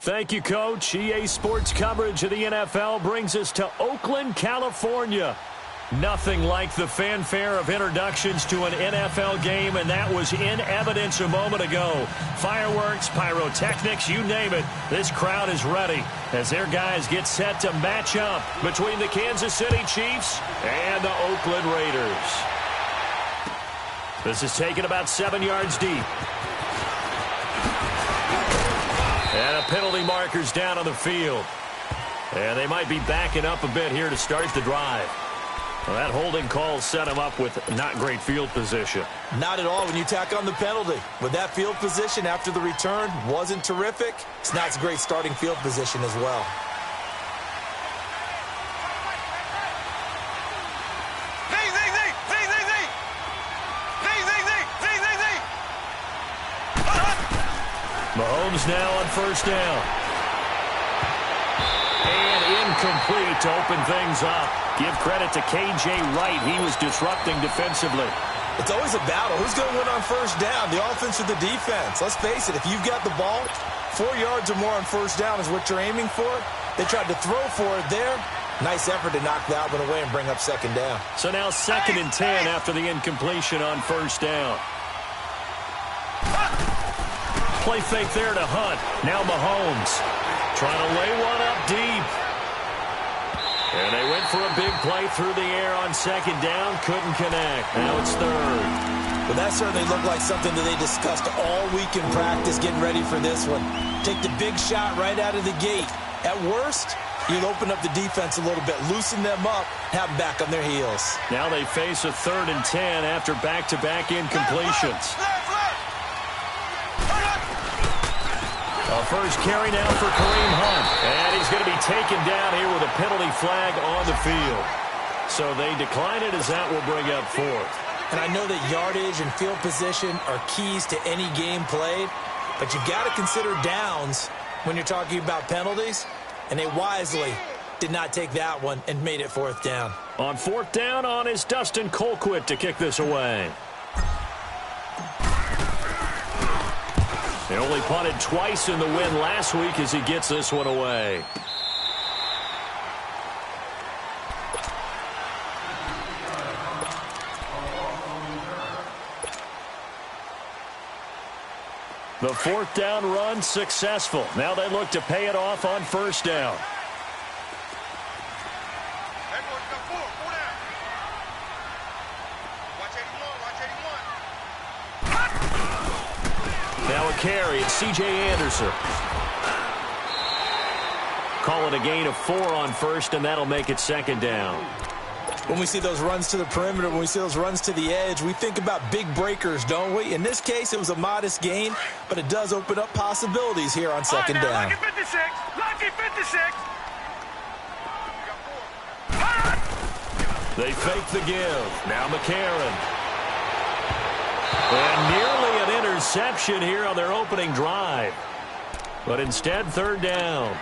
Thank you, Coach. EA Sports coverage of the NFL brings us to Oakland, California. Nothing like the fanfare of introductions to an NFL game, and that was in evidence a moment ago. Fireworks, pyrotechnics, you name it. This crowd is ready as their guys get set to match up between the Kansas City Chiefs and the Oakland Raiders. This is taken about 7 yards deep. And a penalty marker's down on the field. And they might be backing up a bit here to start the drive. Well, that holding call set him up with not great field position. Not at all when you tack on the penalty. With that field position after the return wasn't terrific, it's not a great starting field position as well. Mahomes now on first down. And incomplete to open things up. Give credit to K.J. Wright. He was disrupting defensively. It's always a battle. Who's going to win on first down, the offense or the defense? Let's face it, if you've got the ball, 4 yards or more on first down is what you're aiming for. They tried to throw for it there. Nice effort to knock that one away and bring up second down. So now 2nd and 10 after the incompletion on first down. Play fake there to Hunt. Now Mahomes trying to lay one up deep. And they went for a big play through the air on second down. Couldn't connect. Now it's third. Well, that certainly looked like something that they discussed all week in practice getting ready for this one. Take the big shot right out of the gate. At worst, you'll open up the defense a little bit, loosen them up, have them back on their heels. Now they face a 3rd and 10 after back-to-back incompletions. A first carry now for Kareem Hunt. And he's going to be taken down here with a penalty flag on the field. So they decline it as that will bring up 4th. And I know that yardage and field position are keys to any game played, but you've got to consider downs when you're talking about penalties. And they wisely did not take that one and made it 4th down. On 4th down on is Dustin Colquitt to kick this away. They only punted twice in the win last week as he gets this one away. The 4th down run successful. Now they look to pay it off on first down. Now a carry, it's C.J. Anderson. Call it a gain of 4 on first, and that'll make it 2nd down. When we see those runs to the perimeter, when we see those runs to the edge, we think about big breakers, don't we? In this case, it was a modest gain, but it does open up possibilities here on second down. Lucky 56, lucky 56. They fake the give. Now McCarron. And nearly an interception here on their opening drive. But instead, 3rd down.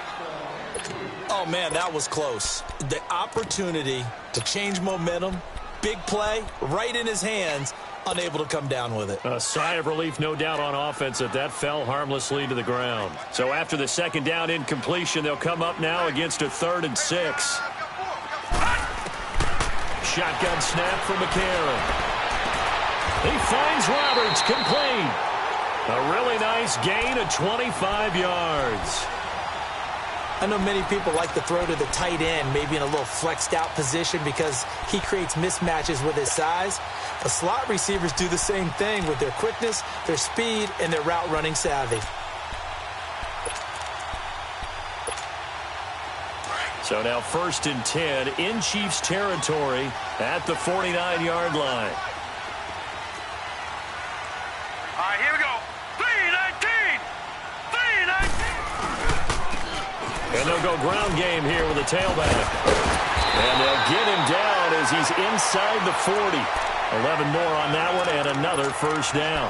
Oh, man, that was close. The opportunity to change momentum, big play, right in his hands, unable to come down with it. A sigh of relief, no doubt, on offense that fell harmlessly to the ground. So after the 2nd down incompletion, they'll come up now against a 3rd and 6. Shotgun snap for McCarron. He finds Roberts, complete. A really nice gain of 25 yards. I know many people like to throw to the tight end, maybe in a little flexed out position because he creates mismatches with his size. But slot receivers do the same thing with their quickness, their speed, and their route running savvy. So now 1st and 10 in Chiefs territory at the 49-yard line. All right, here we go. 3-19. 3-19. And they'll go ground game here with a tailback. And they'll get him down as he's inside the 40. 11 more on that one and another first down.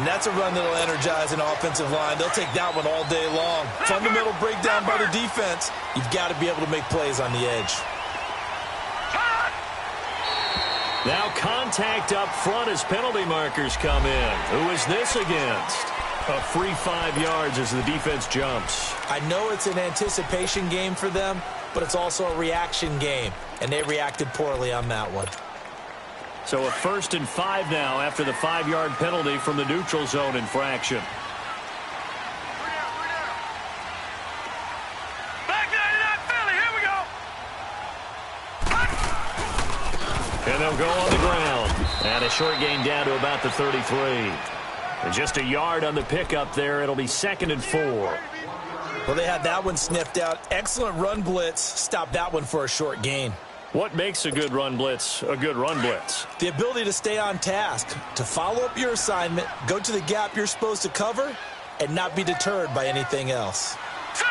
And that's a run that'll energize an offensive line. They'll take that one all day long. Fundamental breakdown by the defense. You've got to be able to make plays on the edge. Now contact up front as penalty markers come in. Who is this against? A free 5 yards as the defense jumps. I know it's an anticipation game for them, but it's also a reaction game, and they reacted poorly on that one. So a 1st and 5 now after the 5-yard penalty from the neutral zone infraction. Back 99 Philly, here we go. And they'll go on the ground. And a short gain down to about the 33. And just a yard on the pickup there. It'll be 2nd and 4. Well, they had that one sniffed out. Excellent run blitz. Stopped that one for a short gain. What makes a good run blitz a good run blitz? The ability to stay on task, to follow up your assignment, go to the gap you're supposed to cover, and not be deterred by anything else. Set.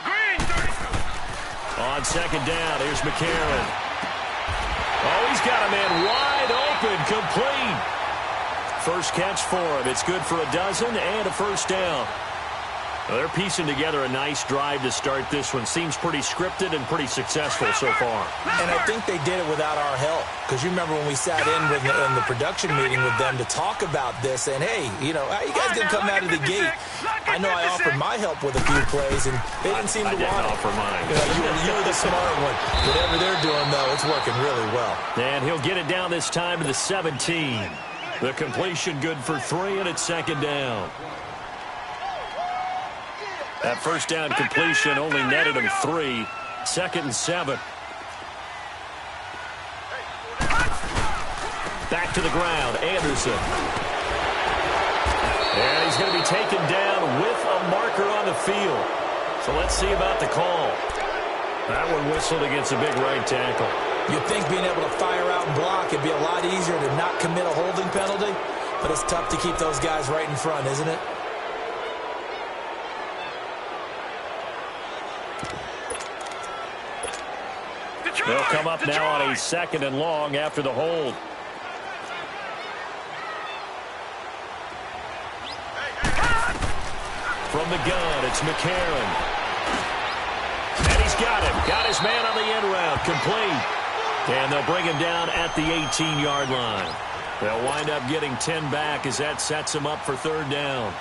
Green. 32. On 2nd down, here's McCarron. Oh, he's got a man wide open, complete. First catch for him. It's good for a dozen and a 1st down. Well, they're piecing together a nice drive to start this one. Seems pretty scripted and pretty successful so far. And I think they did it without our help. Because you remember when we sat in the production meeting with them to talk about this, and hey, you know, how you guys didn't come out of the gate? I know I offered my help with a few plays, and they didn't seem to want it. I didn't offer mine. You were the smart one. Whatever they're doing, though, it's working really well. And he'll get it down this time to the 17. The completion good for 3, and it's 2nd down. That 1st down completion only netted him 3. 2nd and 7. Back to the ground, Anderson. And he's going to be taken down with a marker on the field. So let's see about the call. That one whistled against a big right tackle. You'd think being able to fire out and block, it'd be a lot easier to not commit a holding penalty, but it's tough to keep those guys right in front, isn't it? They'll come up now on a 2nd and long after the hold. From the gun, it's McCarron. And he's got him. Got his man on the end route. Complete. And they'll bring him down at the 18-yard line. They'll wind up getting 10 back as that sets him up for 3rd down.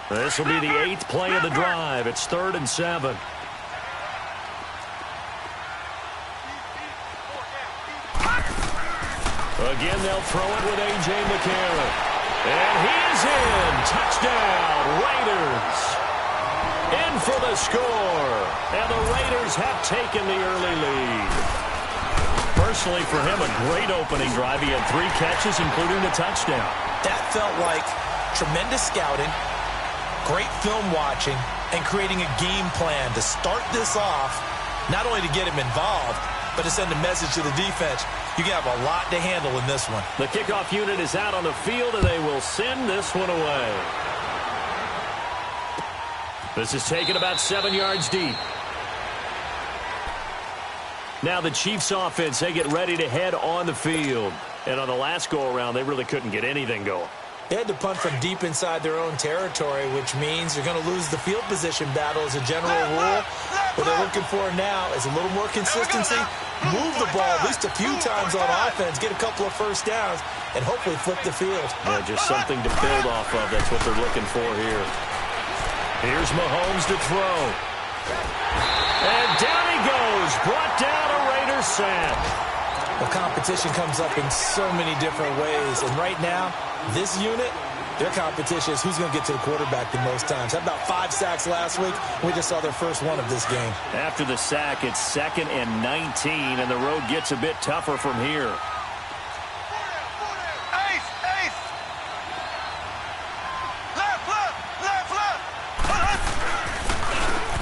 This will be the 8th play of the drive. It's 3rd and 7. Again, they'll throw it with A.J. McCarron. And he is in. Touchdown, Raiders. In for the score. And the Raiders have taken the early lead. Personally, for him, a great opening drive. He had 3 catches, including the touchdown. That felt like tremendous scouting, great film watching, and creating a game plan to start this off, not only to get him involved, but to send a message to the defense. You can have a lot to handle in this one. The kickoff unit is out on the field, and they will send this one away. This is taken about 7 yards deep. Now the Chiefs offense, they get ready to head on the field. And on the last go-around, they really couldn't get anything going. They had to punt from deep inside their own territory, which means you're going to lose the field position battle as a general rule. What they're looking for now is a little more consistency, move the ball at least a few times on offense, get a couple of 1st downs, and hopefully flip the field. Yeah, just something to build off of. That's what they're looking for here. Here's Mahomes to throw. And down he goes. Brought down a Raiders sack. Well, competition comes up in so many different ways, and right now, this unit, their competition is who's going to get to the quarterback the most times. How about 5 sacks last week? We just saw their first one of this game. After the sack, it's 2nd and 19, and the road gets a bit tougher from here. Ace. Left.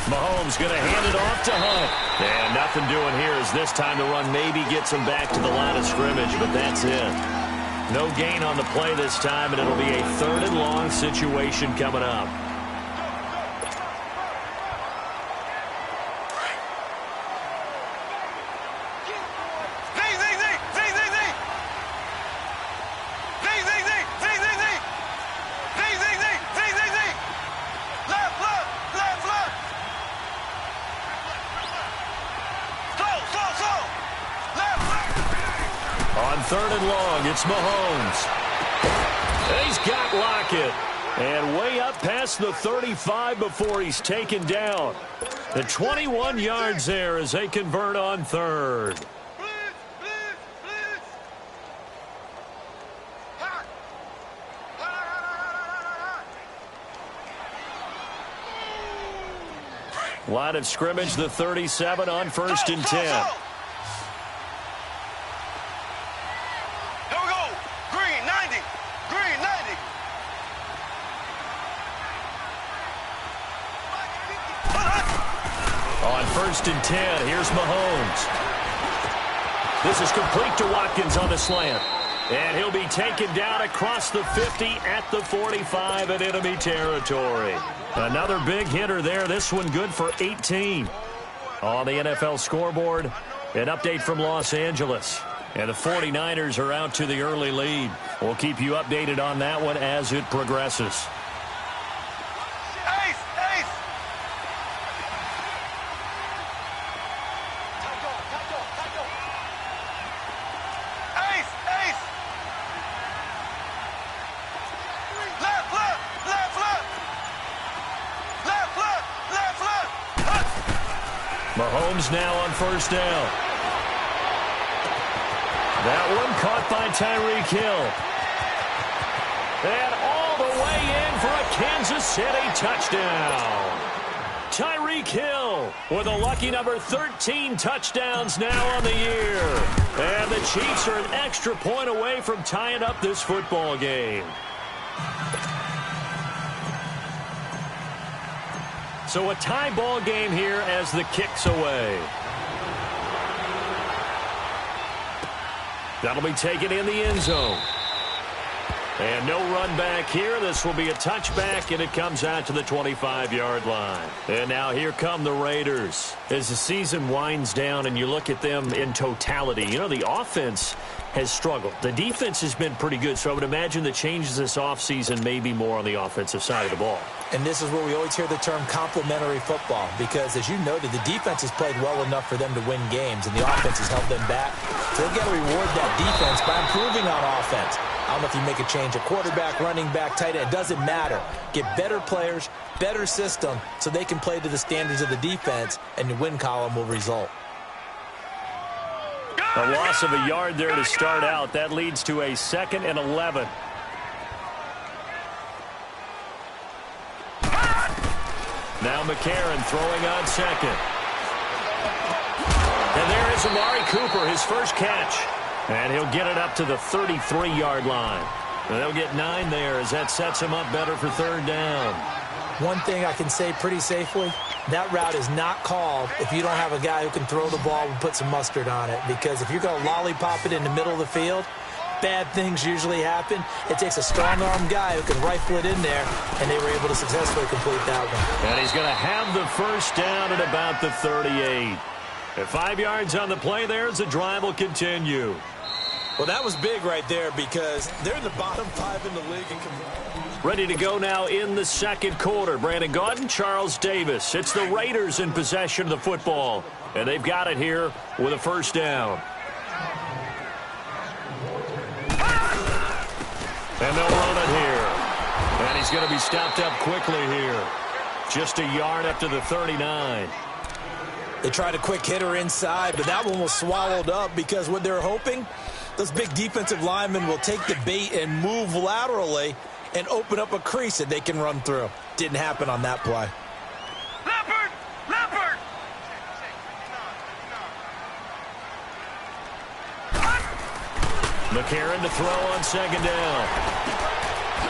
Mahomes going to hand it off to Hunt. And nothing doing here as this time the run maybe gets him back to the line of scrimmage, but that's it. No gain on the play this time, and it'll be a 3rd and long situation coming up. long. It's Mahomes. He's got Lockett. And way up past the 35 before he's taken down. The 21 yards there as they convert on third. Line of scrimmage, the 37 on 1st and 10. Here we go. Green, 90. Green, 90. On 1st and 10, here's Mahomes. This is complete to Watkins on the slant. And he'll be taken down across the 50 at the 45 in enemy territory. Another big hitter there. This one good for 18. On the NFL scoreboard, an update from Los Angeles. And the 49ers are out to the early lead. We'll keep you updated on that one as it progresses. Ace, ace. Ace, ace. Left, left, left, left. Left, left, left, left. Mahomes now on 1st down. That one caught by Tyreek Hill. And all the way in for a Kansas City touchdown. Tyreek Hill with a lucky number 13 touchdowns now on the year. And the Chiefs are an extra point away from tying up this football game. So a tie ball game here as the kick's away. That'll be taken in the end zone. And no run back here. This will be a touchback, and it comes out to the 25-yard line. And now here come the Raiders. As the season winds down and you look at them in totality, you know, the offense has struggled. The defense has been pretty good, so I would imagine the changes this offseason may be more on the offensive side of the ball. And this is where we always hear the term complementary football because, as you noted, the defense has played well enough for them to win games, and the offense has held them back. So they've got to reward that defense by improving on offense. I don't know if you make a change at quarterback, running back, tight end. It doesn't matter. Get better players, better system, so they can play to the standards of the defense, and the win column will result. A loss of a yard there to start out. That leads to a 2nd and 11. Now McCarron throwing on 2nd. And there is Amari Cooper, his first catch. And he'll get it up to the 33-yard line. And they'll get 9 there as that sets him up better for 3rd down. One thing I can say pretty safely, that route is not called if you don't have a guy who can throw the ball and put some mustard on it. Because if you're going to lollipop it in the middle of the field, bad things usually happen. It takes a strong-arm guy who can rifle it in there, and they were able to successfully complete that one. And he's going to have the first down at about the 38. And 5 yards on the play there as the drive will continue. Well, that was big right there because they're in the bottom 5 in the league. Ready to go now in the 2nd quarter. Brandon Gaudin, Charles Davis. It's the Raiders in possession of the football. And they've got it here with a first down. And they'll run it here. And he's going to be stopped up quickly here. Just a yard up to the 39. They tried a quick hitter inside, but that one was swallowed up because what they're hoping, those big defensive linemen will take the bait and move laterally and open up a crease that they can run through. Didn't happen on that play. Leopard! Leopard! McCarron to throw on 2nd down.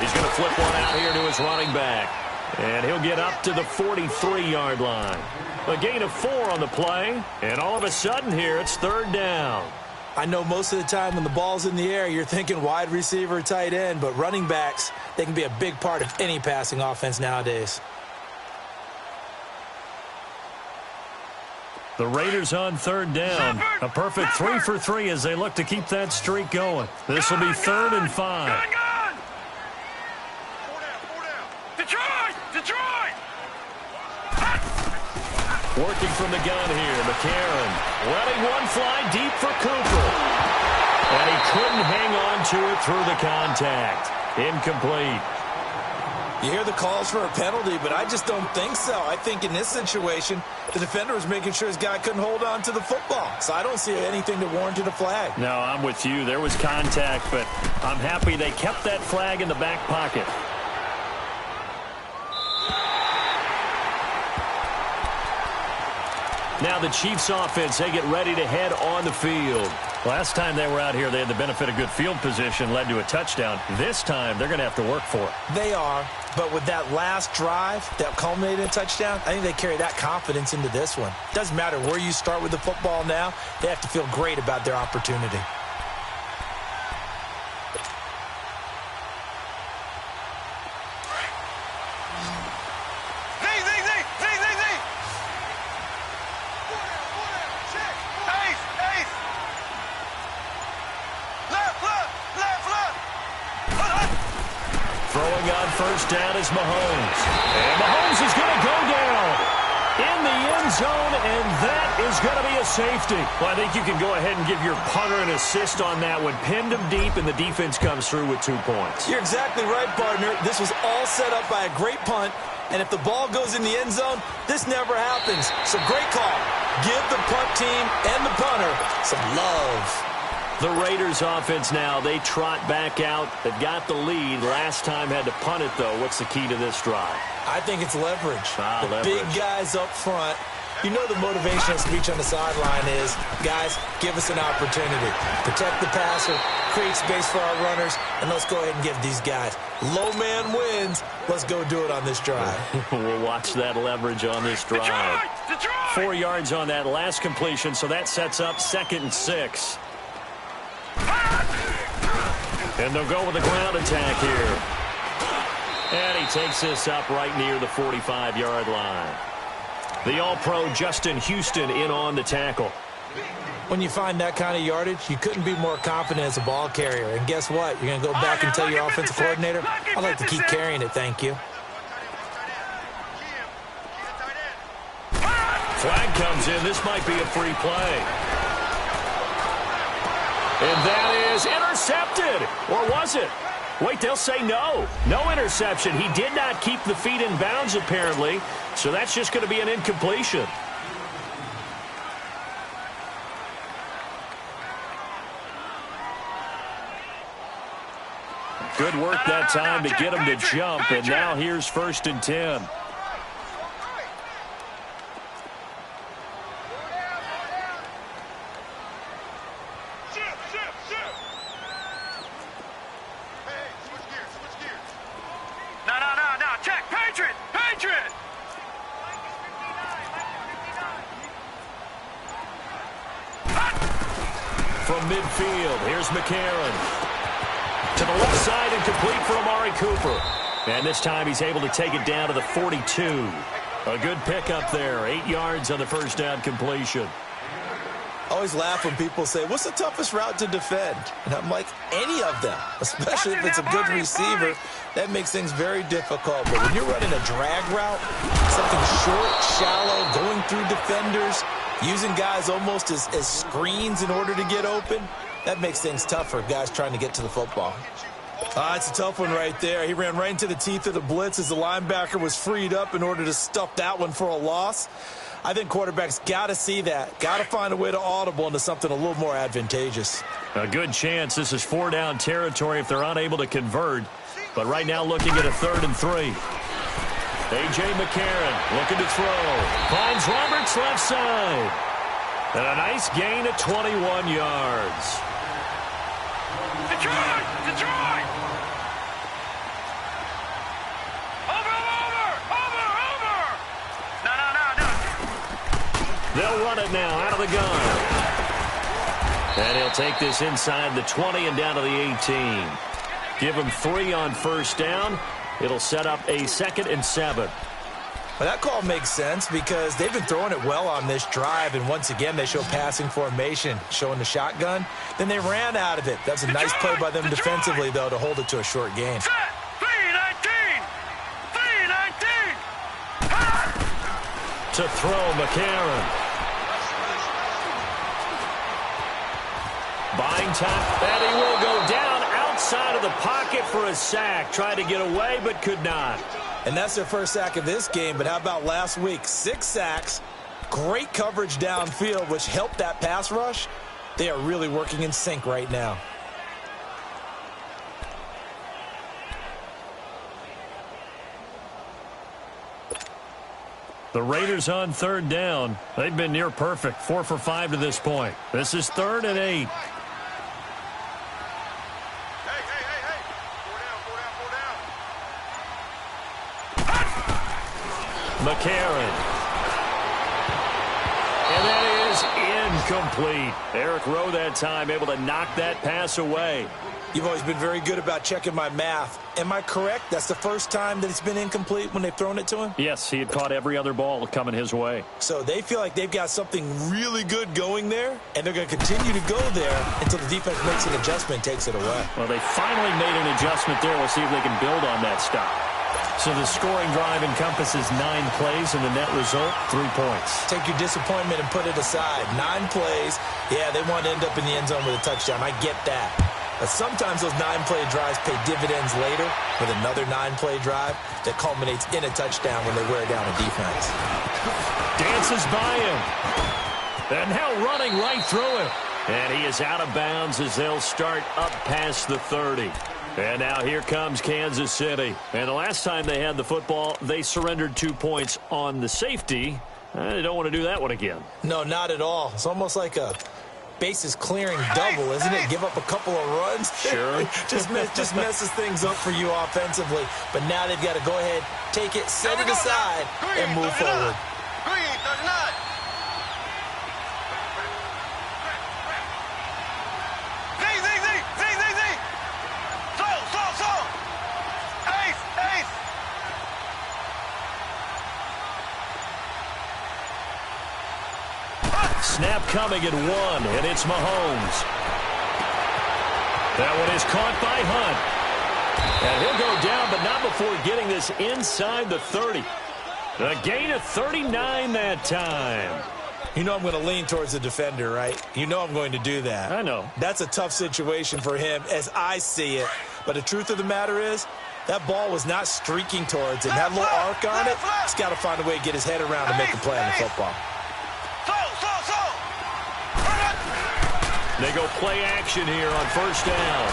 He's going to flip one out here to his running back. And he'll get up to the 43-yard line. A gain of 4 on the play. And all of a sudden here, it's 3rd down. I know most of the time when the ball's in the air, you're thinking wide receiver, tight end, but running backs, they can be a big part of any passing offense nowadays. The Raiders on 3rd down. A perfect 3 for 3 as they look to keep that streak going. This will be 3rd and 5. Gun! 4 down. Detroit! Detroit! Working from the gun here, McCarron letting one fly deep for Cooper. And he couldn't hang on to it through the contact. Incomplete. You hear the calls for a penalty, but I just don't think so. I think in this situation, the defender was making sure his guy couldn't hold on to the football. So I don't see anything that warranted a flag. No, I'm with you. There was contact, but I'm happy they kept that flag in the back pocket. Now the Chiefs offense, they get ready to head on the field. Last time they were out here, they had the benefit of good field position, led to a touchdown. This time, they're going to have to work for it. They are, but with that last drive that culminated in a touchdown, I think they carry that confidence into this one. Doesn't matter where you start with the football now, they have to feel great about their opportunity. First down is Mahomes. And Mahomes is going to go down in the end zone, and that is going to be a safety. Well, I think you can go ahead and give your punter an assist on that one. Pinned him deep, and the defense comes through with 2 points. You're exactly right, partner. This was all set up by a great punt, and if the ball goes in the end zone, this never happens. So great call. Give the punt team and the punter some love. The Raiders offense now, they trot back out. They've got the lead. Last time had to punt it, though. What's the key to this drive? I think it's leverage. Leverage. Big guys up front. You know the motivational speech on the sideline is, guys, give us an opportunity. Protect the passer, create space for our runners, and let's go ahead and give these guys. Low man wins. Let's go do it on this drive. We'll watch that leverage on this drive. Detroit! 4 yards on that last completion, so that sets up 2nd and 6. And they'll go with a ground attack here. And he takes this up right near the 45-yard line. The All-Pro Justin Houston in on the tackle. When you find that kind of yardage, you couldn't be more confident as a ball carrier. And guess what? You're going to go back and tell your offensive coordinator, I'd like to keep carrying it, thank you. Flag comes in. This might be a free play. And that is intercepted. Or was it? Wait, they'll say no. No interception. He did not keep the feet in bounds, apparently. So that's just going to be an incompletion. Good work that time to get him to jump. And now here's 1st and 10. From midfield, here's McCarron. To the left side and complete for Amari Cooper. And this time he's able to take it down to the 42. A good pickup there. 8 yards on the first down completion. I always laugh when people say, what's the toughest route to defend? And I'm like, any of them, especially if it's a good receiver. That makes things very difficult. But when you're running a drag route, something short, shallow, going through defenders, using guys almost as screens in order to get open, that makes things tougher, guys trying to get to the football. It's a tough one right there. He ran right into the teeth of the blitz as the linebacker was freed up in order to stuff that one for a loss. I think quarterbacks got to see that, got to find a way to audible into something a little more advantageous. A good chance this is 4-down territory if they're unable to convert. But right now looking at a 3rd and 3. A.J. McCarron looking to throw. Finds Roberts left side. And a nice gain at 21 yards. Detroit! Detroit! Over! No. They'll run it now out of the gun. And he'll take this inside the 20 and down to the 18. Give him 3 on 1st down. It'll set up a 2nd and 7. Well, that call makes sense because they've been throwing it well on this drive, and once again they show passing formation, showing the shotgun. Then they ran out of it. That's a nice play by them defensively, though, to hold it to a short gain. Set! 3-19! To throw McCarron. Buying time, and he will go down outside of the pocket for a sack. Tried to get away, but could not. And that's their first sack of this game, but how about last week? 6 sacks, great coverage downfield, which helped that pass rush. They are really working in sync right now. The Raiders on 3rd down. They've been near perfect, 4 for 5 to this point. This is 3rd and 8. Hey. 4 down. McCarron. And that is incomplete. Eric Rowe that time able to knock that pass away. You've always been very good about checking my math. Am I correct? That's the first time that it's been incomplete when they've thrown it to him? Yes, he had caught every other ball coming his way. So they feel like they've got something really good going there, and they're going to continue to go there until the defense makes an adjustment and takes it away. Well, they finally made an adjustment there. We'll see if they can build on that stop. So the scoring drive encompasses 9 plays, and the net result, 3 points. Take your disappointment and put it aside. 9 plays. Yeah, they want to end up in the end zone with a touchdown. I get that. But sometimes those 9-play drives pay dividends later with another 9-play drive that culminates in a touchdown when they wear down a defense. Dances by him. And now running right through him. And he is out of bounds as they'll start up past the 30. And now here comes Kansas City. And the last time they had the football, they surrendered 2 points on the safety. They don't want to do that one again. No, not at all. It's almost like a bases clearing double, isn't it? Give up a couple of runs. Sure. just messes things up for you offensively. But now they've got to go ahead, take it, set it aside, and move forward. Green, 39. Z. So. Ace. Snap coming at 1, and it's Mahomes. That one is caught by Hunt. And he'll go down, but not before getting this inside the 30. A gain of 39 that time. You know I'm going to lean towards the defender, right? You know I'm going to do that. I know. That's a tough situation for him as I see it. But the truth of the matter is, that ball was not streaking towards him. That little arc on it, he's got to find a way to get his head around and make a play on the football. They go play action here on 1st down.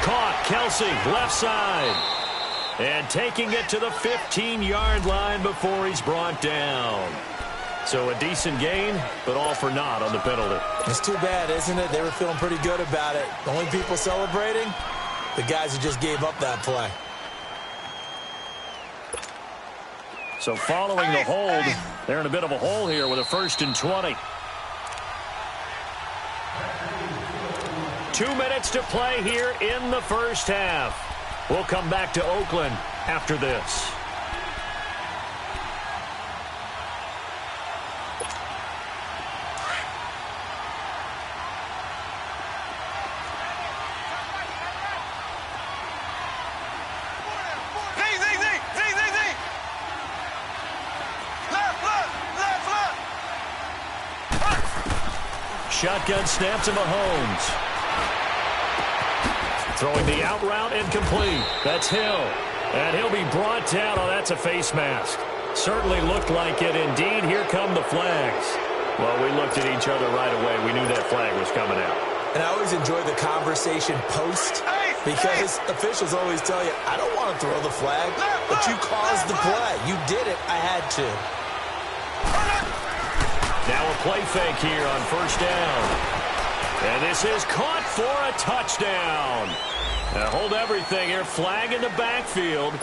Caught, Kelsey, left side. And taking it to the 15-yard line before he's brought down. So a decent gain, but all for naught on the penalty. It's too bad, isn't it? They were feeling pretty good about it. The only people celebrating, the guys who just gave up that play. So following the hold, they're in a bit of a hole here with a 1st and 20. 2 minutes to play here in the first half. We'll come back to Oakland after this. Shotgun snap to Mahomes. Throwing the out route incomplete. That's Hill. And he'll be brought down. Oh, that's a face mask. Certainly looked like it. Indeed, here come the flags. Well, we looked at each other right away. We knew that flag was coming out. And I always enjoy the conversation post because officials always tell you, I don't want to throw the flag, but you caused the play. You did it. I had to. Now a play fake here on 1st down. And this is caught for a touchdown. Now hold everything here. Flag in the backfield.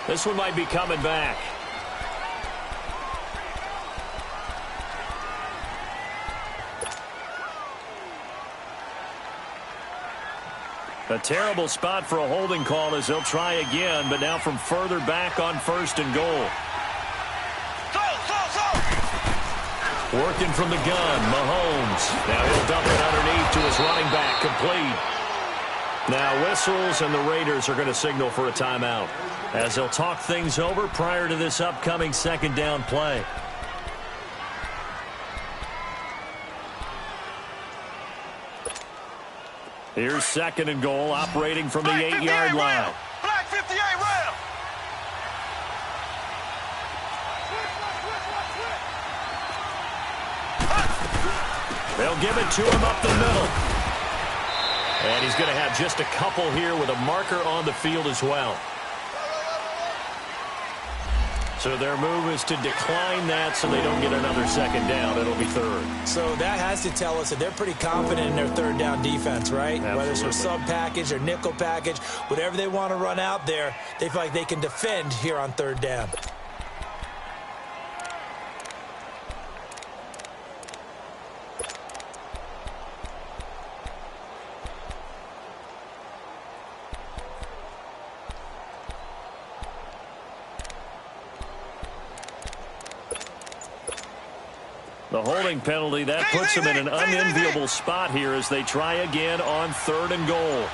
This one might be coming back. A terrible spot for a holding call as they'll try again, but now from further back on 1st and goal. Working from the gun, Mahomes. Now he'll dump it underneath to his running back, complete. Now whistles, and the Raiders are going to signal for a timeout as they'll talk things over prior to this upcoming 2nd down play. Here's 2nd and goal, operating from the 8-yard line. Black 58 round. They'll give it to him up the middle. And he's going to have just a couple here with a marker on the field as well. So their move is to decline that so they don't get another 2nd down. It'll be 3rd. So that has to tell us that they're pretty confident in their 3rd down defense, right? Absolutely. Whether it's their sub package or nickel package, whatever they want to run out there, they feel like they can defend here on 3rd down. The holding penalty, that puts them in an unenviable spot here as they try again on 3rd and goal.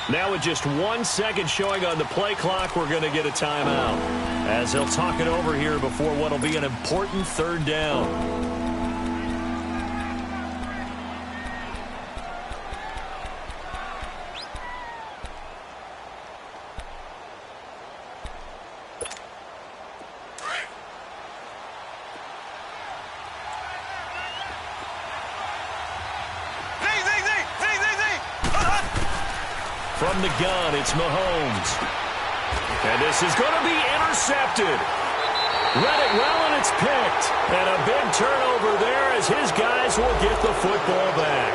Now with just 1 second showing on the play clock, we're going to get a timeout as they'll talk it over here before what will be an important 3rd down. From the gun, it's Mahomes. And this is going to be intercepted. Read it well, and it's picked. And a big turnover there as his guys will get the football back.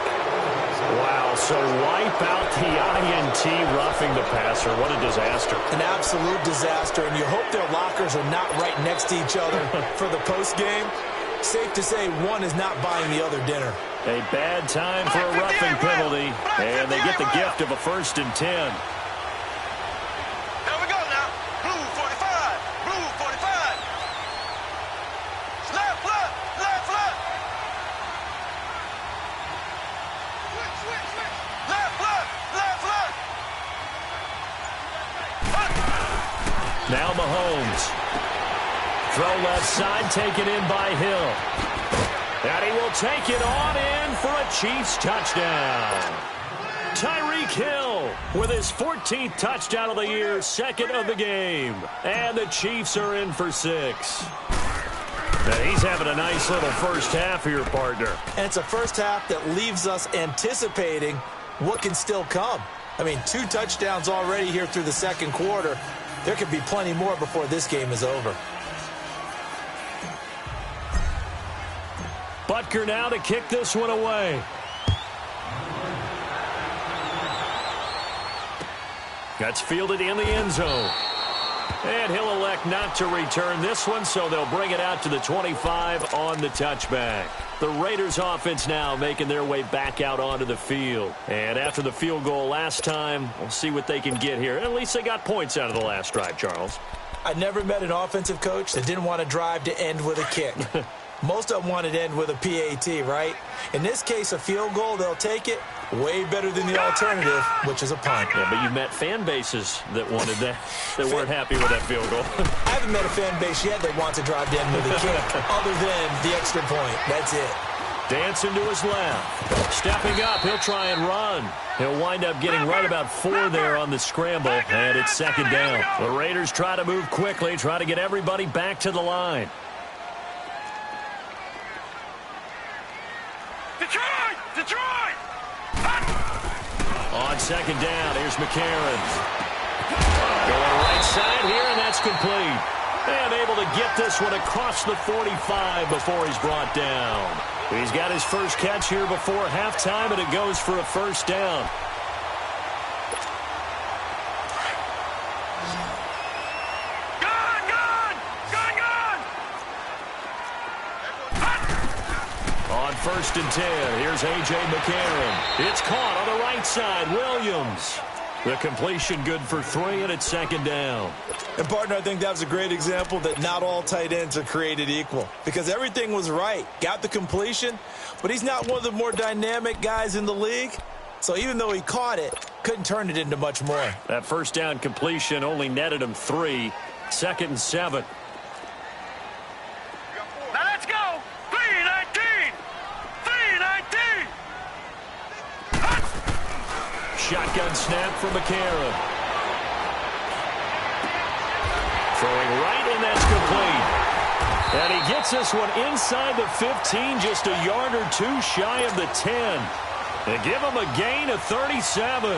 Wow, so wipe out the INT roughing the passer. What a disaster. An absolute disaster, and you hope their lockers are not right next to each other for the postgame. Safe to say one is not buying the other dinner. A bad time for a roughing penalty, and they get the gift of a 1st and 10. There we go now. Blue 45. Blue 45. Left foot. Left foot. Switch. Left foot. Left foot. Now Mahomes. Throw left side, taken in by Hill. And he will take it on in for a Chiefs touchdown. Tyreek Hill with his 14th touchdown of the year, 2nd of the game. And the Chiefs are in for 6. Now he's having a nice little first half here, partner. And it's a first half that leaves us anticipating what can still come. I mean, 2 touchdowns already here through the 2nd quarter. There could be plenty more before this game is over. Butker now to kick this one away. That's fielded in the end zone. And he'll elect not to return this one, so they'll bring it out to the 25 on the touchback. The Raiders offense now making their way back out onto the field. And after the field goal last time, we'll see what they can get here. At least they got points out of the last drive, Charles. I never met an offensive coach that didn't want to drive to end with a kick. Most of them wanted to end with a PAT, right? In this case, a field goal, they'll take it. Way better than the alternative, which is a punt. Yeah, but you met fan bases that wanted that, that weren't happy with that field goal. I haven't met a fan base yet that wants to drive to end with a kick, other than the extra point. That's it. Dancing to his left. Stepping up, he'll try and run. He'll wind up getting right about 4 there on the scramble, and it's 2nd down. The Raiders try to move quickly, try to get everybody back to the line. Detroit! On 2nd down, here's McCarron. Going right side here, and that's complete. And able to get this one across the 45 before he's brought down. He's got his first catch here before halftime, and it goes for a 1st down. On 1st and 10, here's A.J. McCarron. It's caught on the right side. Williams. The completion good for 3, and it's 2nd down. And, partner, I think that was a great example that not all tight ends are created equal. Because everything was right. Got the completion, but he's not one of the more dynamic guys in the league. So even though he caught it, couldn't turn it into much more. That 1st down completion only netted him 3. 2nd and 7. Now let's go. 3-19. 3-19. shotgun snap from McCarron. Throwing right, and that's complete. And he gets this one inside the 15, just a yard or two shy of the 10. They give him a gain of 37.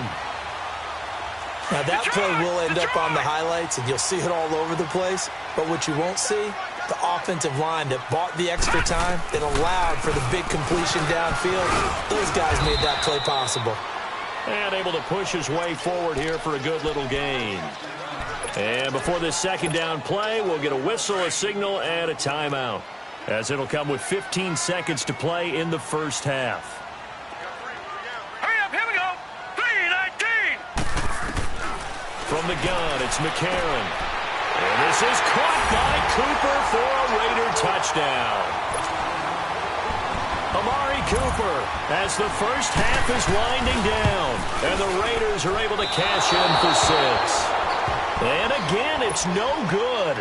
Now, that play will end up on the highlights, and you'll see it all over the place. But what you won't see, the offensive line that bought the extra time, that allowed for the big completion downfield, those guys made that play possible. And able to push his way forward here for a good little gain. And before this second down play, we'll get a whistle, a signal, and a timeout, as it'll come with 15 seconds to play in the first half. From the gun, it's McCarron. And this is caught by Cooper for a Raider touchdown. Amari Cooper as the first half is winding down. And the Raiders are able to cash in for 6. And again, it's no good.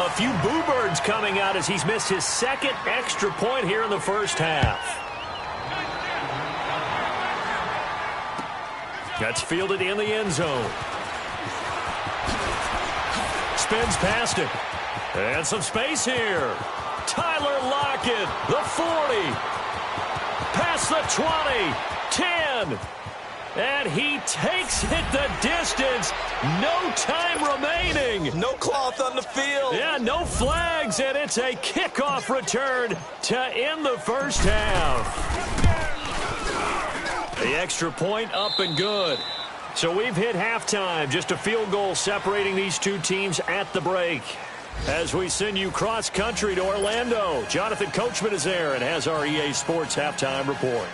A few boo birds coming out as he's missed his second extra point here in the first half. That's fielded in the end zone. Spins past it. And some space here. Tyler Lockett, the 40. Past the 20. 10. And he takes it the distance. No time remaining. No cloth on the field. Yeah, no flags. And it's a kickoff return to end the first half. The extra point up and good. So we've hit halftime, just a field goal separating these two teams at the break. As we send you cross-country to Orlando, Jonathan Coachman is there and has our EA Sports halftime report.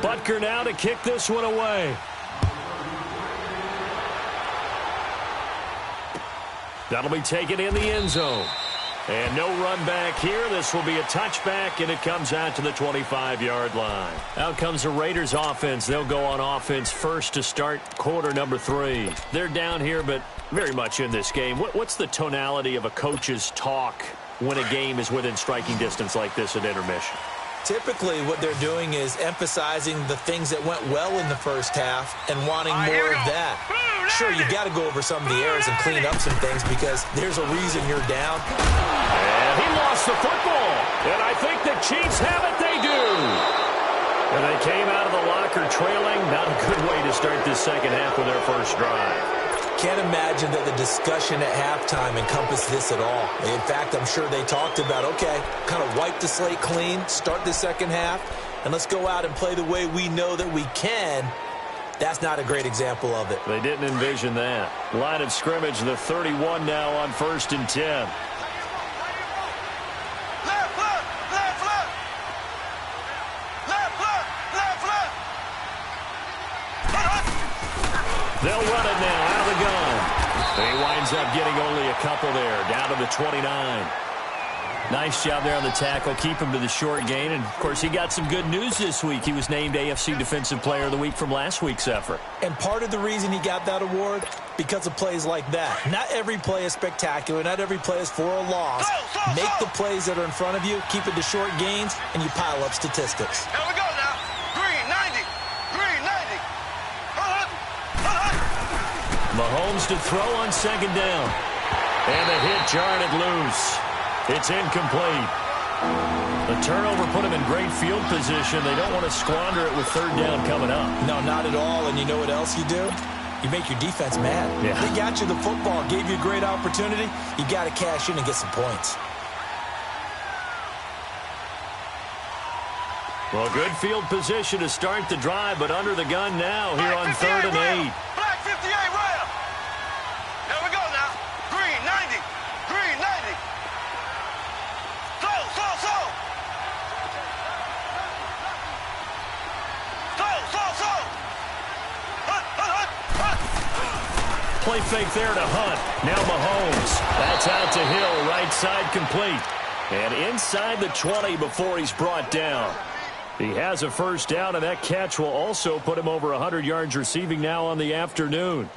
Butker now to kick this one away. That'll be taken in the end zone. And no run back here. This will be a touchback, and it comes out to the 25-yard line. Out comes the Raiders offense. They'll go on offense first to start quarter number 3. They're down here, but very much in this game. What's the tonality of a coach's talk when a game is within striking distance like this at intermission? Typically, what they're doing is emphasizing the things that went well in the first half and wanting more of that. Sure, you got to go over some of the errors and clean up some things because there's a reason you're down. And he lost the football. And I think the Chiefs have it. They do. And they came out of the locker trailing. Not a good way to start this second half with their first drive. Can't imagine that the discussion at halftime encompassed this at all. In fact, I'm sure they talked about, okay, kind of wipe the slate clean, start the second half, and let's go out and play the way we know that we can. That's not a great example of it. They didn't envision that. Line of scrimmage, the 31 now on 1st and 10. They'll run it now out of the gun. And he winds up getting only a couple there, down to the 29. Nice job there on the tackle. Keep him to the short gain. And, of course, he got some good news this week. He was named AFC Defensive Player of the Week from last week's effort. And part of the reason he got that award, because of plays like that. Not every play is spectacular. Not every play is for a loss. Make the plays that are in front of you, keep it to short gains, and you pile up statistics. Here we go now. Green, 90. Green, 90. Mahomes to throw on second down. And the hit jarred it loose. It's incomplete. The turnover put him in great field position. They don't want to squander it with third down coming up. No, not at all. And you know what else you do? You make your defense mad. Yeah. They got you the football, gave you a great opportunity. You got to cash in and get some points. Well, good field position to start the drive, but under the gun now here on 3rd and 8. Black 58 Ram. Here we go now. Green, 90. Green, 90. Slow. Play fake there to Hunt. Now Mahomes. That's out to Hill. Right side complete. And inside the 20 before he's brought down. He has a first down, and that catch will also put him over 100 yards receiving now on the afternoon.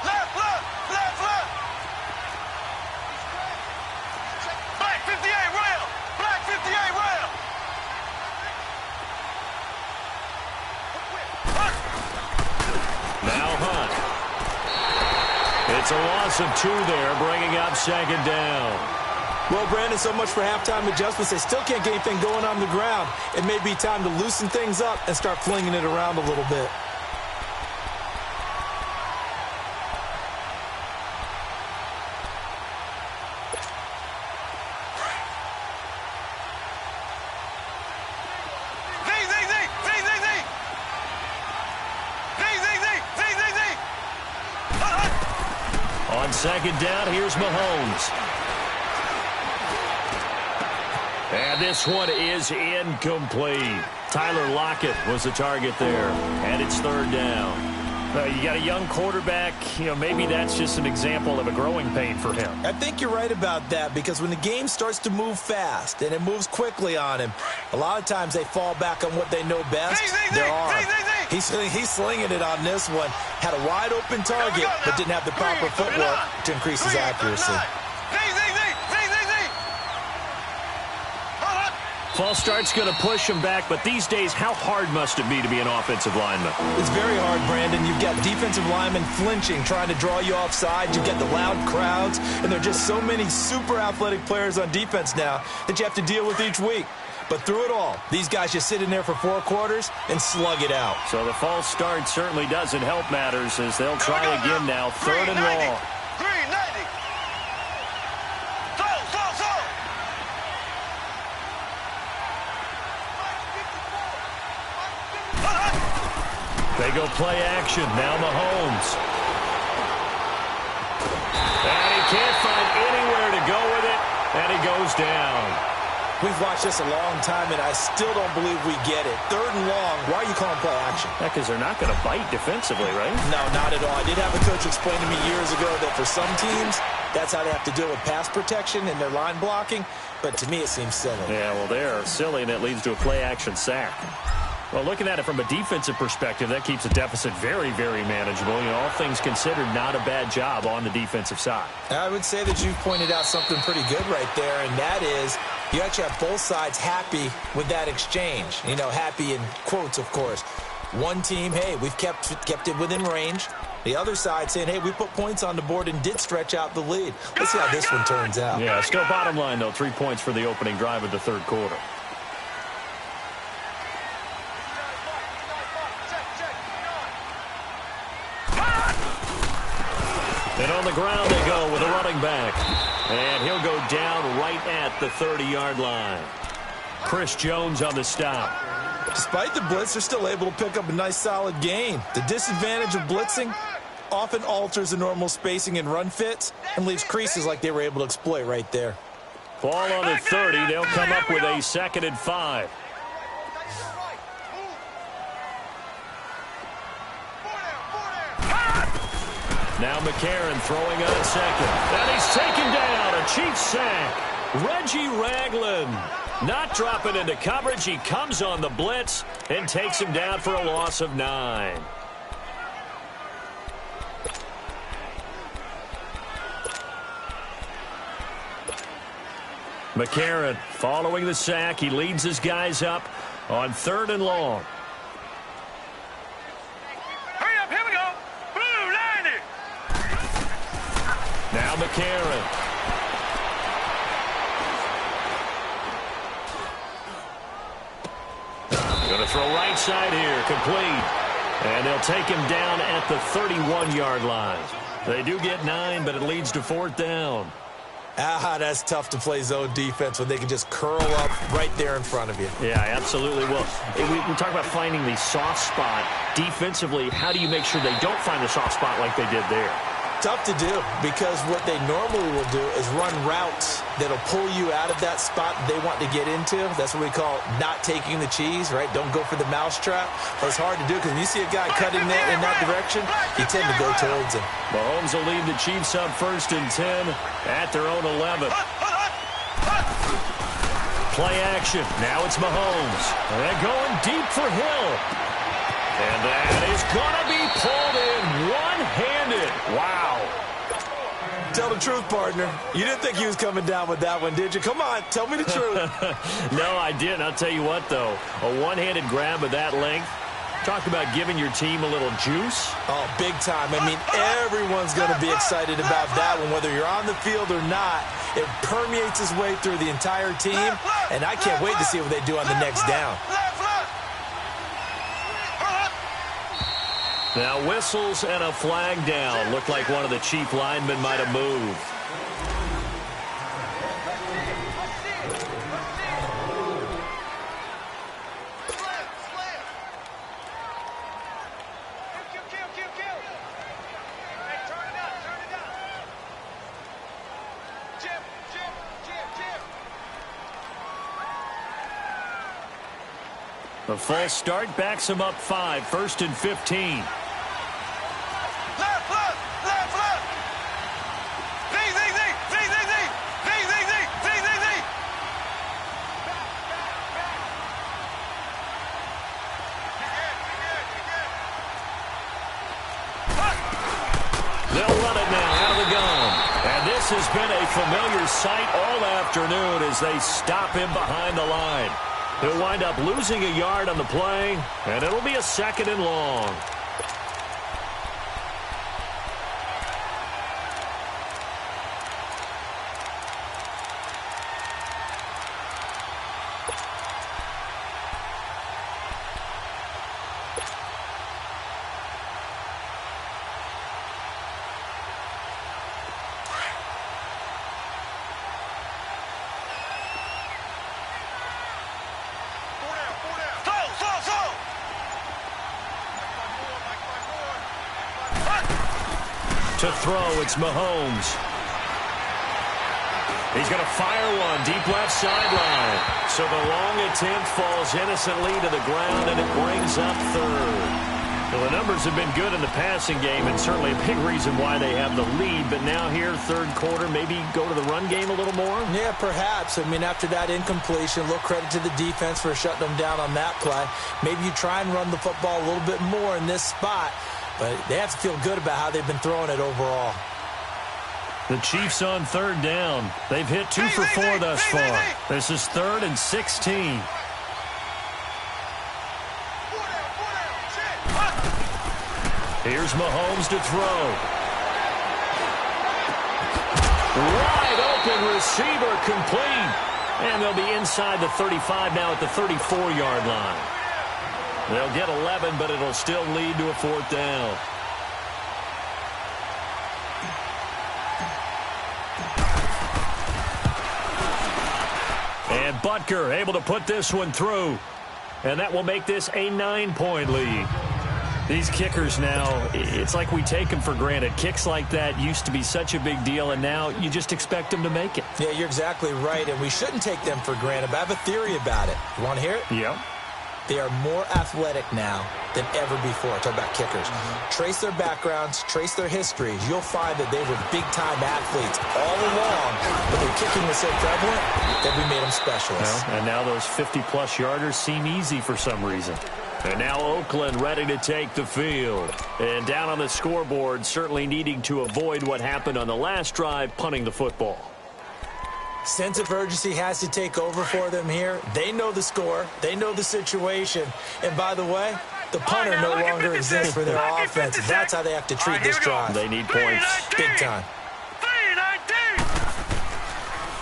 Left. It's a loss of 2 there, bringing up second down. Well, Brandon, so much for halftime adjustments. They still can't get anything going on the ground. It may be time to loosen things up and start flinging it around a little bit. On second down, here's Mahomes. And this one is incomplete. Tyler Lockett was the target there, and it's third down. You got a young quarterback, maybe that's just an example of a growing pain for him. I think you're right about that, because when the game starts to move fast and it moves quickly on him, a lot of times they fall back on what they know best, their arm. He's slinging it on this one. Had a wide open target, but didn't have the proper footwork to increase his accuracy. False start's going to push him back, but these days, how hard must it be to be an offensive lineman? It's very hard, Brandon. You've got defensive linemen flinching, trying to draw you offside. You've got the loud crowds, and there are just so many super athletic players on defense now that you have to deal with each week. But through it all, these guys just sit in there for 4 quarters and slug it out. So the false start certainly doesn't help matters as they'll try again now. Third and long. They go play action. Now Mahomes. And he can't find anywhere to go with it, and he goes down. We've watched this a long time, and I still don't believe we get it. Third and long, why are you calling play action? Yeah, because they're not going to bite defensively, right? No, not at all. I did have a coach explain to me years ago that for some teams, that's how they have to deal with pass protection and their line blocking. But to me, it seems silly. Yeah, well, they're silly, and it leads to a play-action sack. Well, looking at it from a defensive perspective, that keeps the deficit very, very manageable. All things considered, not a bad job on the defensive side. I would say that you've pointed out something pretty good right there, and that is you actually have both sides happy with that exchange. Happy in quotes, of course. One team, hey, we've kept it within range. The other side saying, hey, we put points on the board and did stretch out the lead. Let's see how this one turns out. Yeah, still bottom line, though, 3 points for the opening drive of the third quarter. And on the ground they go with a running back. And he'll go down right at the 30-yard line. Chris Jones on the stop. Despite the blitz, they're still able to pick up a nice solid gain. The disadvantage of blitzing often alters the normal spacing and run fits and leaves creases like they were able to exploit right there. Ball on the 30. They'll come up with a 2nd and 5. Now McCarron throwing on second. And he's taken down. A Chiefs sack. Reggie Ragland not dropping into coverage. He comes on the blitz and takes him down for a loss of 9. McCarron following the sack. He leads his guys up on 3rd and long. Now McCarron. Going to throw right side here, complete. And they'll take him down at the 31-yard line. They do get 9, but it leads to 4th down. That's tough to play zone defense when they can just curl up right there in front of you. Yeah, absolutely. Well, we talk about finding the soft spot. Defensively, how do you make sure they don't find the soft spot like they did there? Tough to do, because what they normally will do is run routes that'll pull you out of that spot they want to get into. That's what we call not taking the cheese, right? Don't go for the mousetrap. But it's hard to do because when you see a guy cutting in that direction, you tend to go towards him. Mahomes will lead the Chiefs up 1st and 10 at their own 11. Play action. Now it's Mahomes. They're going deep for Hill. And that is going to be pulled in one-handed. Wow. Tell the truth, partner. You didn't think he was coming down with that one, did you? Come on, tell me the truth. No, I didn't. I'll tell you what, though. A one-handed grab of that length, Talk about giving your team a little juice. Oh, big time. I mean, everyone's going to be excited about that one, whether you're on the field or not. It permeates its way through the entire team, and I can't wait to see what they do on the next down. Now whistles and a flag down. Looked like one of the chief linemen might have moved. The false start backs him up 5, 1st and 15. They'll run it now out of the gun. And this has been a familiar sight all afternoon as they stop him behind the line. He'll wind up losing a yard on the play, and it'll be a 2nd and long. To throw, it's Mahomes. He's going to fire one deep left sideline. So the long attempt falls innocently to the ground, and it brings up 3rd. Well, the numbers have been good in the passing game, and certainly a big reason why they have the lead. But now here, 3rd quarter, maybe go to the run game a little more? Yeah, perhaps. I mean, after that incompletion, a little credit to the defense for shutting them down on that play. Maybe you try and run the football a little bit more in this spot. But they have to feel good about how they've been throwing it overall. The Chiefs on 3rd down. They've hit 2 for 4 thus far. This is 3rd and 16. Here's Mahomes to throw. Wide open receiver complete. And they'll be inside the 35 now at the 34-yard line. They'll get 11, but it'll still lead to a 4th down. And Butker able to put this one through. And that will make this a 9-point lead. These kickers now, it's like we take them for granted. Kicks like that used to be such a big deal, and now you just expect them to make it. Yeah, you're exactly right, and we shouldn't take them for granted. But I have a theory about it. You want to hear it? Yeah. They are more athletic now than ever before. Talk about kickers. Trace their backgrounds, trace their histories. You'll find that they were big-time athletes all along, but their kicking was so prevalent that we made them specialists. Well, and now those 50-plus yarders seem easy for some reason. And now Oakland ready to take the field. And down on the scoreboard, certainly needing to avoid what happened on the last drive, punting the football. Sense of urgency has to take over for them here. They know the score. They know the situation. And by the way, the punter no longer exists for their offense. That's how they have to treat this drive. They need points. Big time.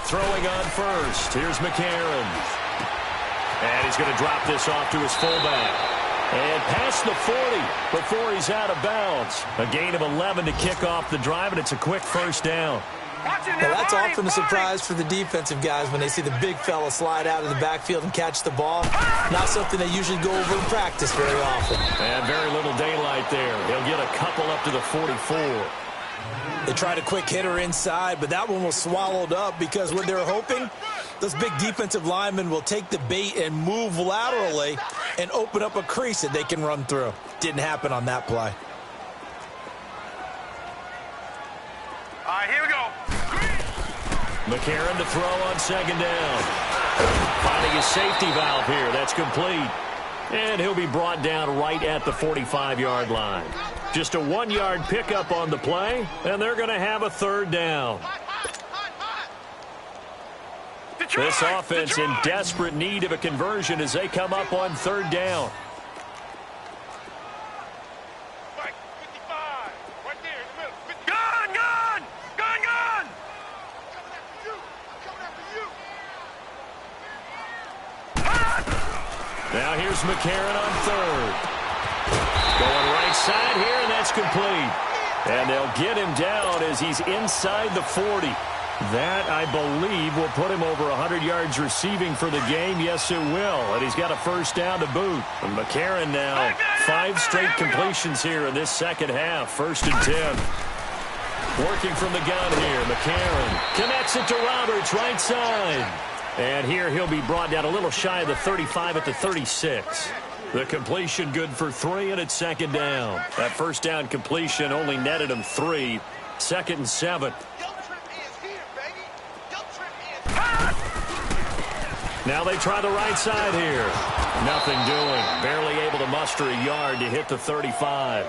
Throwing on first. Here's McCarron. And he's going to drop this off to his fullback. And past the 40 before he's out of bounds. A gain of 11 to kick off the drive, and it's a quick 1st down. Well, that's often a surprise for the defensive guys when they see the big fella slide out of the backfield and catch the ball. Not something they usually go over in practice very often. And very little daylight there. He'll get a couple up to the 44. They tried a quick hitter inside, but that one was swallowed up because what they were hoping, those big defensive linemen will take the bait and move laterally and open up a crease that they can run through. Didn't happen on that play. All right, here we go. McCarron to throw on 2nd down. Finding his safety valve here. That's complete. And he'll be brought down right at the 45-yard line. Just a 1-yard pickup on the play, and they're going to have a 3rd down. This offense in desperate need of a conversion as they come up on 3rd down. Now here's McCarron on third. Going right side here, and that's complete. And they'll get him down as he's inside the 40. That, I believe, will put him over 100 yards receiving for the game. Yes, it will. And he's got a first down to boot. And McCarron now, 5 straight completions here in this second half. 1st and 10. Working from the gun here. McCarron connects it to Roberts, right side. And here he'll be brought down a little shy of the 35 at the 36. The completion good for 3, and it's 2nd down. That first down completion only netted him 3. 2nd and 7. Now they try the right side here. Nothing doing. Barely able to muster a yard to hit the 35.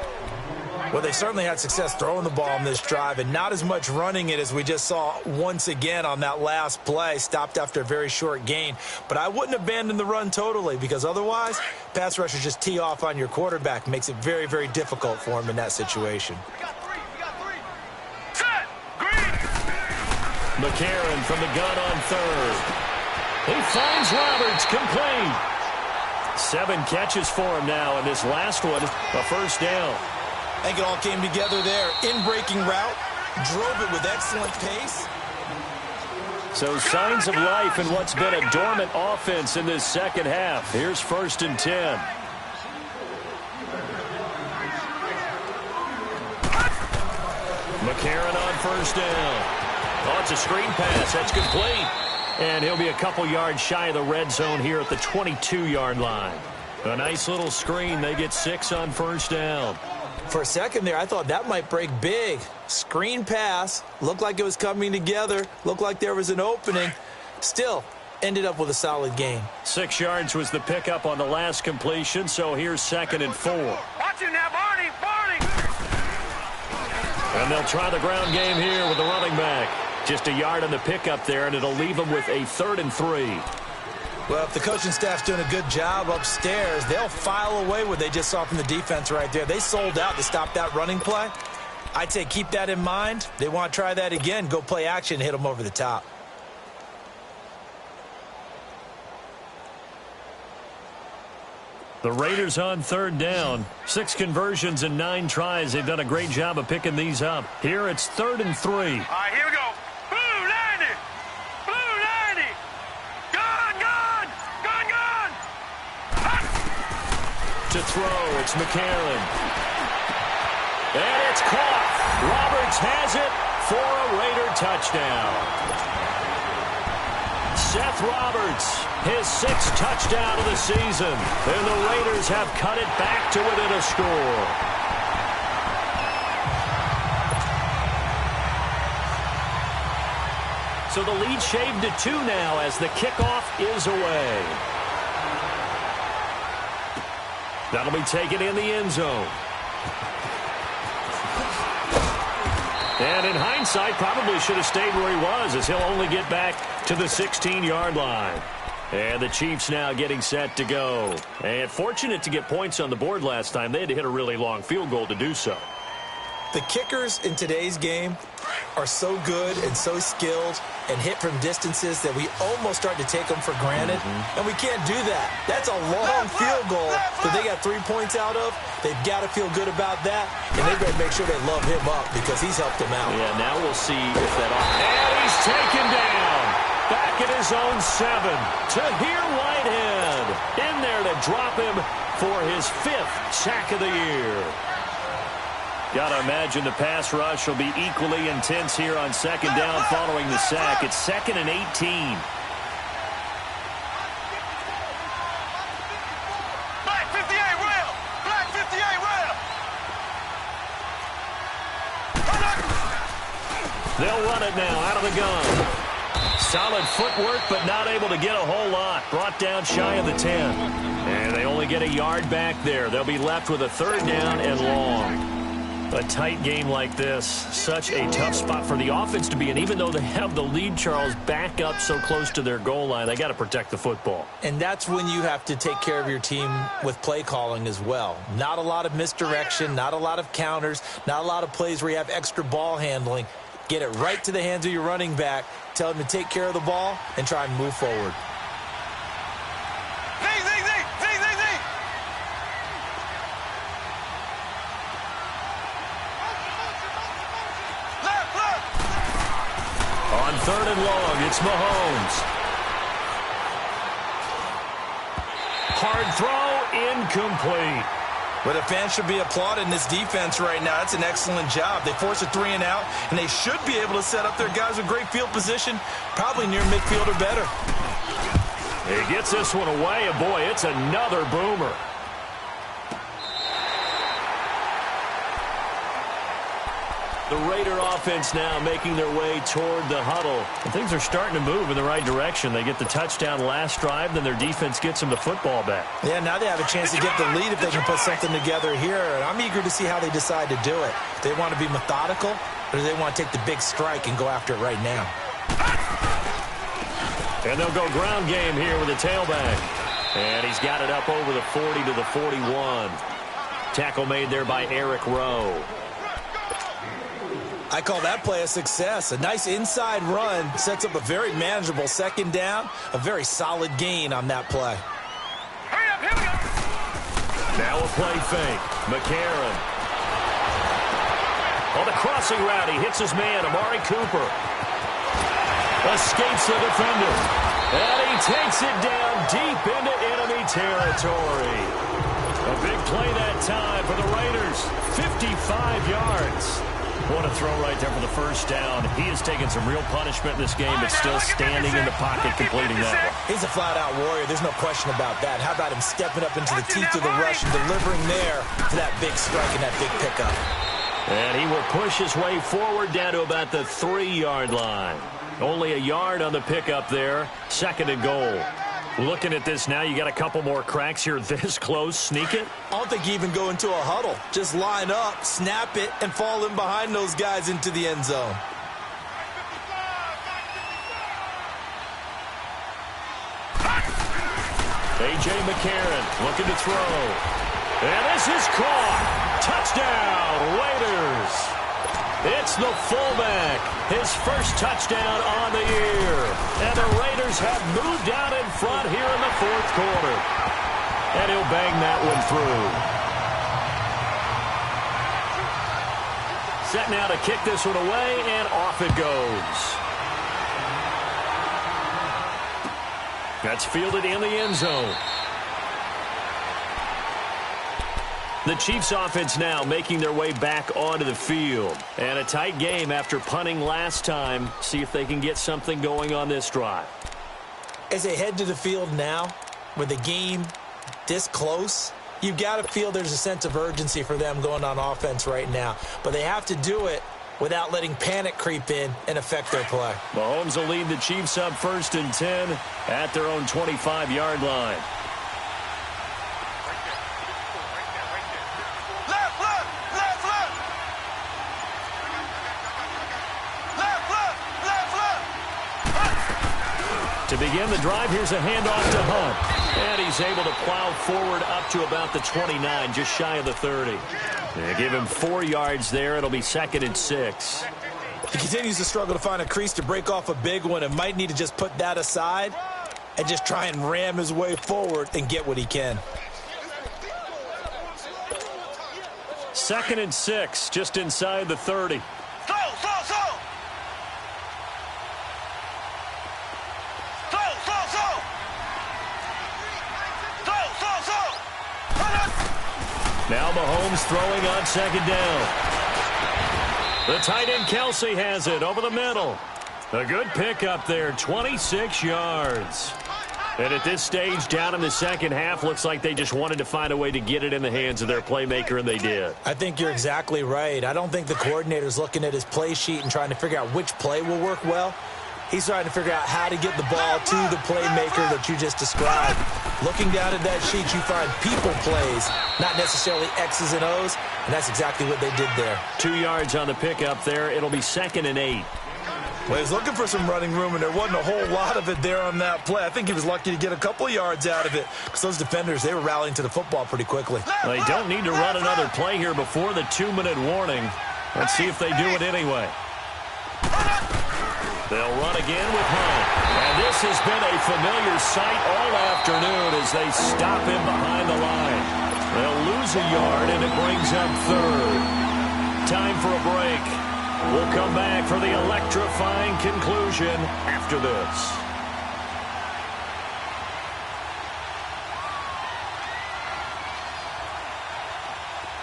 Well, they certainly had success throwing the ball on this drive and not as much running it as we just saw once again on that last play. Stopped after a very short gain. But I wouldn't abandon the run totally, because otherwise, pass rushers just tee off on your quarterback. Makes it very, very difficult for him in that situation. McCarron from the gun on third. He finds Roberts, complete. 7 catches for him now, and this last one, a first down. I think it all came together there. In-breaking route, drove it with excellent pace. So signs of life in what's been a dormant offense in this second half. Here's 1st and 10. McCarron on first down. Oh, it's a screen pass. That's complete. And he'll be a couple yards shy of the red zone here at the 22-yard line. A nice little screen. They get 6 on first down. For a second there, I thought that might break big. Screen pass. Looked like it was coming together. Looked like there was an opening. Still, ended up with a solid gain. 6 yards was the pickup on the last completion, so here's 2nd and 4. Watch it now, Barney! And they'll try the ground game here with the running back. Just a yard on the pickup there, and it'll leave them with a 3rd and 3. Well, if the coaching staff's doing a good job upstairs, they'll file away what they just saw from the defense right there. They sold out to stop that running play. I'd say keep that in mind. They want to try that again, go play action, hit them over the top. The Raiders on 3rd down. 6 conversions and 9 tries. They've done a great job of picking these up. Here it's 3rd and 3. All right, here we go. Blue 90. Blue 90. Gun. To throw, it's McCarron. And it's caught. Roberts has it for a Raider touchdown. Seth Roberts, his 6th touchdown of the season. And the Raiders have cut it back to within a score. So the lead shaved to 2 now as the kickoff is away. That'll be taken in the end zone. And in hindsight, probably should have stayed where he was, as he'll only get back to the 16-yard line. And the Chiefs now getting set to go. And fortunate to get points on the board last time. They had to hit a really long field goal to do so. The kickers in today's game are so good and so skilled and hit from distances that we almost start to take them for granted. And we can't do that. That's a long field goal that they got 3 points out of. They've got to feel good about that, and they've got to make sure they love him up because he's helped them out. Yeah, now we'll see if that... And he's taken down. Back at his own 7. Tahir Whitehead in there to drop him for his 5th sack of the year. Got to imagine the pass rush will be equally intense here on 2nd down following the sack. It's 2nd and 18. Black 58 rail! Black 58 rail! They'll run it now out of the gun. Solid footwork, but not able to get a whole lot. Brought down shy of the 10. And they only get a yard back there. They'll be left with a 3rd down and long. A tight game like this, such a tough spot for the offense to be in. Even though they have the lead, Charles, back up so close to their goal line, they got to protect the football. And that's when you have to take care of your team with play calling as well. Not a lot of misdirection, not a lot of counters, not a lot of plays where you have extra ball handling. Get it right to the hands of your running back, tell him to take care of the ball, and try and move forward. Zing, zing, zing, zing, 3rd and long. It's Mahomes. Hard throw, incomplete. But the fans should be applauding this defense right now. That's an excellent job. They force a 3 and out, and they should be able to set up their guys with great field position, probably near midfield or better. He gets this one away, and boy, it's another boomer. The Raider offense now making their way toward the huddle. And things are starting to move in the right direction. They get the touchdown last drive, then their defense gets them the football back. Yeah, now they have a chance to get the lead if they can put something together here. And I'm eager to see how they decide to do it. Do they want to be methodical, or do they want to take the big strike and go after it right now? And they'll go ground game here with a tailback. And he's got it up over the 40 to the 41. Tackle made there by Eric Rowe. I call that play a success. A nice inside run sets up a very manageable 2nd down. A very solid gain on that play. Hurry up, here we go. Now a play fake. McCarron. On the crossing route, he hits his man, Amari Cooper. Escapes the defender. And he takes it down deep into enemy territory. A big play that time for the Raiders. 55 yards. What a throw right there for the 1st down. He has taken some real punishment in this game, but still standing in the pocket, completing that one. He's a flat-out warrior. There's no question about that. How about him stepping up into the teeth of the rush and delivering there to that big strike and that big pickup? And he will push his way forward down to about the 3-yard line. Only a yard on the pickup there. 2nd and goal. Looking at this now, you got a couple more cracks here this close. Sneak it? I don't think you even go into a huddle. Just line up, snap it, and fall in behind those guys into the end zone. A.J. McCarron looking to throw. And this is caught. Touchdown, Raiders. It's the fullback. His 1st touchdown on the year. And the Raiders have moved out in front here in the 4th quarter. And he'll bang that one through. Set now to kick this one away, and off it goes. That's fielded in the end zone. The Chiefs offense now making their way back onto the field. And a tight game after punting last time. See if they can get something going on this drive. As they head to the field now, with the game this close, you've got to feel there's a sense of urgency for them going on offense right now. But they have to do it without letting panic creep in and affect their play. Mahomes will lead the Chiefs up 1st and 10 at their own 25-yard line. To begin the drive, here's a handoff to Hunt. And he's able to plow forward up to about the 29, just shy of the 30. They give him 4 yards there. It'll be 2nd and 6. He continues to struggle to find a crease to break off a big one and might need to just put that aside and just try and ram his way forward and get what he can. 2nd and 6, just inside the 30. Now Mahomes throwing on 2nd down. The tight end Kelsey has it over the middle. A good pickup there, 26 yards. And at this stage, down in the 2nd half, looks like they just wanted to find a way to get it in the hands of their playmaker, and they did. I think you're exactly right. I don't think the coordinator's looking at his play sheet and trying to figure out which play will work well. He's trying to figure out how to get the ball to the playmaker that you just described. Looking down at that sheet, you find people plays, not necessarily X's and O's, and that's exactly what they did there. 2 yards on the pickup there. It'll be 2nd and 8. Well, he was looking for some running room, and there wasn't a whole lot of it there on that play. I think he was lucky to get a couple yards out of it because those defenders, they were rallying to the football pretty quickly. They don't need to run another play here before the 2-minute warning. Let's see if they do it anyway. They'll run again with Hunt. And this has been a familiar sight all afternoon as they stop him behind the line. They'll lose a yard, and it brings up 3rd. Time for a break. We'll come back for the electrifying conclusion after this.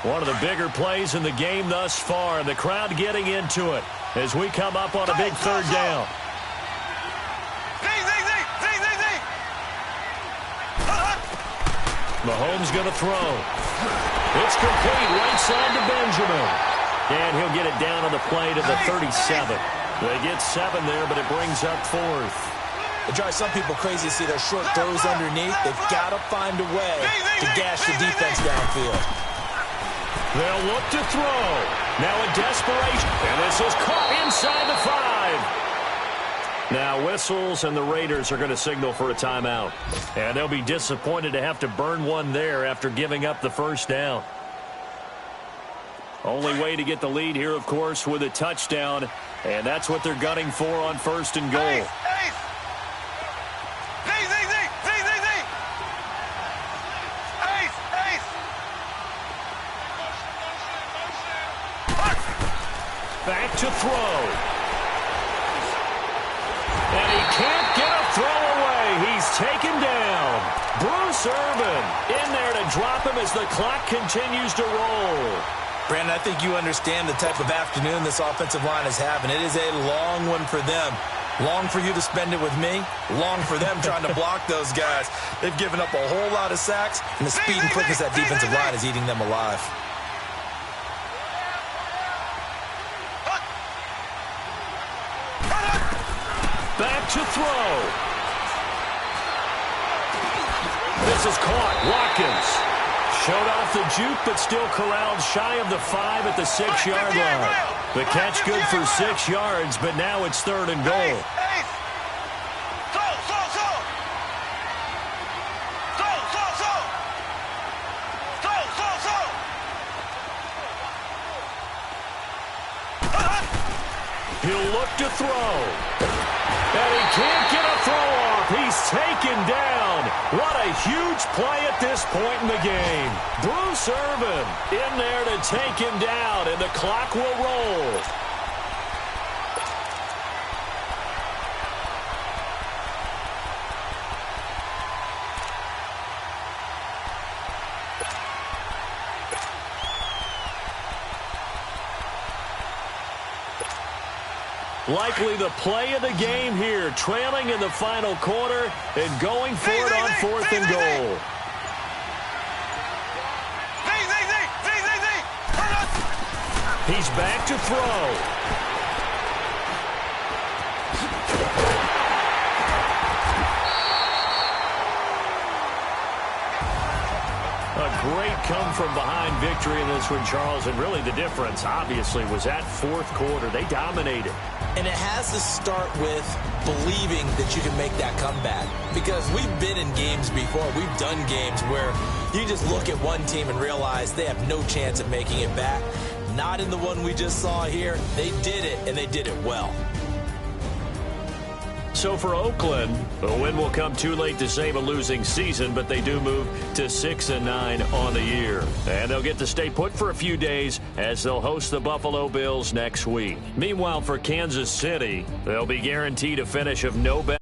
One of the bigger plays in the game thus far, and the crowd getting into it as we come up on a big third down. Mahomes going to throw. It's complete right side to Benjamin. And he'll get it down on the play to the 37. They get 7 there, but it brings up 4th. It drives some people crazy to see their short throws underneath. They've got to find a way to gash the defense downfield. They'll look to throw. Now in desperation. And this is caught inside the 5. Now whistles, and the Raiders are going to signal for a timeout. And they'll be disappointed to have to burn one there after giving up the first down. Only way to get the lead here, of course, with a touchdown. And that's what they're gunning for on 1st and goal. Back to throw. And he can't get a throw away. He's taken down. Bruce Irvin in there to drop him as the clock continues to roll. Brandon, I think you understand the type of afternoon this offensive line is having. It is a long one for them. Long for you to spend it with me. Long for them trying to block those guys. They've given up a whole lot of sacks, and the speed and quickness of that defensive line is eating them alive. Back to throw. This is caught. Watkins showed off the juke, but still corralled shy of the 5 at the 6-yard line. The catch good for 6 yards, but now it's 3rd and goal. He'll look to throw. And he can't get a throw off. He's taken down. What a huge play at this point in the game. Bruce Irvin in there to take him down, and the clock will roll. Likely the play of the game here, trailing in the final quarter and going for it on 4th and goal. He's back to throw. A great come-from-behind victory in this one, Charles, and really the difference, obviously, was that 4th quarter. They dominated. And it has to start with believing that you can make that comeback. Because we've been in games before. We've done games where you just look at one team and realize they have no chance of making it back. Not in the one we just saw here. They did it, and they did it well. So for Oakland, the win will come too late to save a losing season, but they do move to 6-9 on the year. And they'll get to stay put for a few days as they'll host the Buffalo Bills next week. Meanwhile, for Kansas City, they'll be guaranteed a finish of no better.